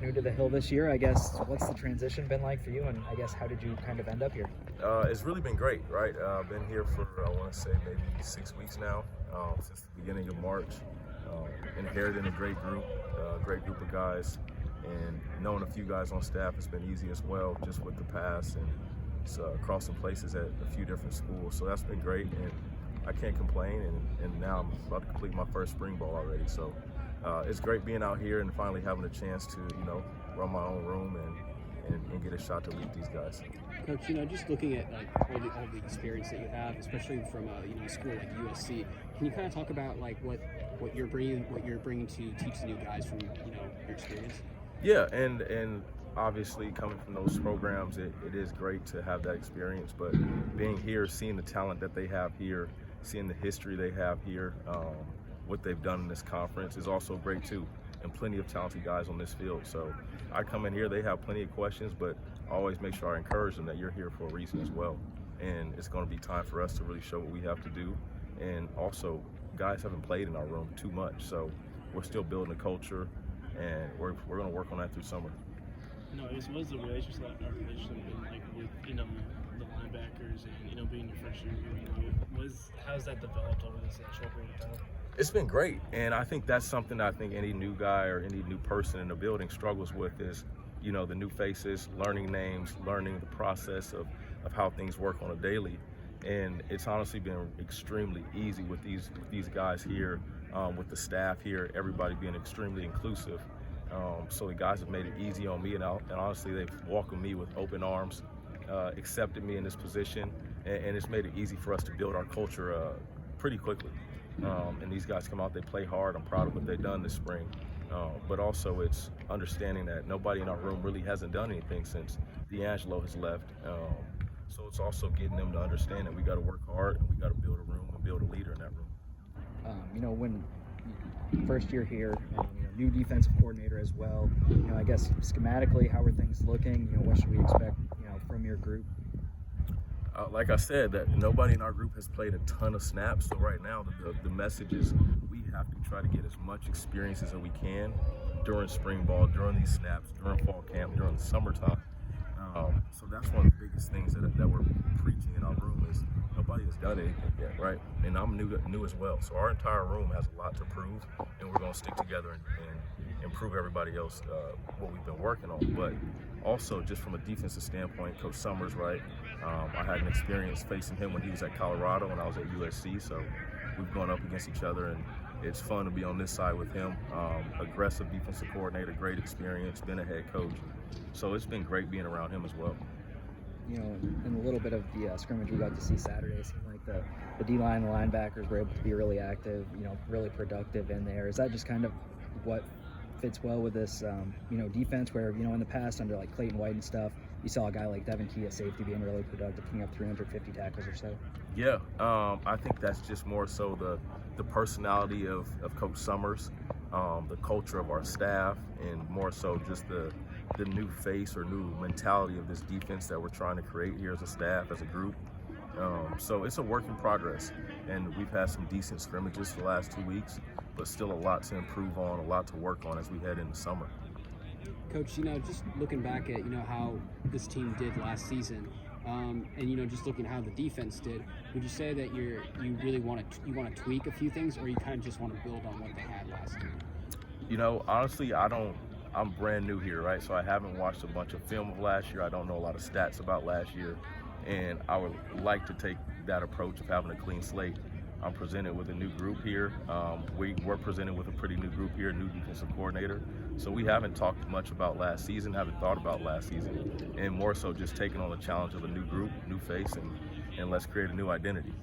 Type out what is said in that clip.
New to the Hill this year, I guess. What's the transition been like for you, and I guess how did you kind of end up here? It's really been great, right? I've been here for, I want to say, maybe 6 weeks now, since the beginning of March. Inheriting a great group of guys, and knowing a few guys on staff has been easy as well, just with the pass and crossing places at a few different schools. So that's been great, and I can't complain. And now I'm about to complete my first spring ball already. So it's great being out here and finally having a chance to, run my own room and get a shot to lead these guys. Coach, just looking at like all the experience that you have, especially from a school like USC, can you kind of talk about like what you're bringing to teach the new guys from your experience? Yeah, and obviously coming from those programs, it is great to have that experience. But being here, seeing the talent that they have here, seeing the history they have here, what they've done in this conference is also great too. And plenty of talented guys on this field. So I come in here, they have plenty of questions, but I always make sure I encourage them that you're here for a reason as well. And it's going to be time for us to really show what we have to do. And also, guys haven't played in our room too much, so we're still building a culture, and we're going to work on that through summer. What's the relationship been like with the linebackers and being your first year here? How's that developed over this short period of time? It's been great, and I think that's something I think any new guy or any new person in the building struggles with is, the new faces, learning names, learning the process of how things work on a daily. And it's honestly been extremely easy with these guys here, with the staff here, everybody being extremely inclusive. So the guys have made it easy on me, and honestly, they've welcomed me with open arms, accepted me in this position, and it's made it easy for us to build our culture pretty quickly. And these guys come out, they play hard. I'm proud of what they've done this spring. But also it's understanding that nobody in our room really hasn't done anything since D'Angelo has left. So it's also getting them to understand that we got to work hard and we got to build a room and build a leader in that room. When first year here, new defensive coordinator as well. I guess schematically, how are things looking? What should we expect, from your group? Like I said, that nobody in our group has played a ton of snaps. So right now, the message is we have to try to get as much experience as we can during spring ball, during these snaps, during fall camp, during the summertime. So that's one of the biggest things that we're preaching in our room is nobody has done anything yet, right? And I'm new as well. So our entire room has a lot to prove, and we're going to stick together and improve everybody else what we've been working on. But also, just from a defensive standpoint, Coach Summers, right? I had an experience facing him when he was at Colorado and I was at USC, so we've gone up against each other, and it's fun to be on this side with him. Aggressive defensive coordinator, great experience, been a head coach. So it's been great being around him as well. In a little bit of the scrimmage we got to see Saturday, it seemed like the D-line and linebackers were able to be really active, really productive in there. Is that just kind of what fits well with this, defense where, in the past under like Clayton White and stuff, you saw a guy like Devin Key at safety being really productive, picking up 350 tackles or so? Yeah, I think that's just more so the personality of Coach Summers, the culture of our staff, and more so just the new face or new mentality of this defense that we're trying to create here as a staff, as a group. So it's a work in progress, and we've had some decent scrimmages the last 2 weeks, but still a lot to improve on, a lot to work on as we head into summer. Coach, just looking back at how this team did last season, and just looking at how the defense did, would you say that you really want to tweak a few things, or you kind of just want to build on what they had last year? Honestly, I'm brand new here, right? So I haven't watched a bunch of film of last year. I don't know a lot of stats about last year, and I would like to take that approach of having a clean slate. I'm presented with a new group here. We're presented with a pretty new group here, new defensive coordinator. So we haven't talked much about last season, haven't thought about last season, and more so just taking on the challenge of a new group, new face, and let's create a new identity.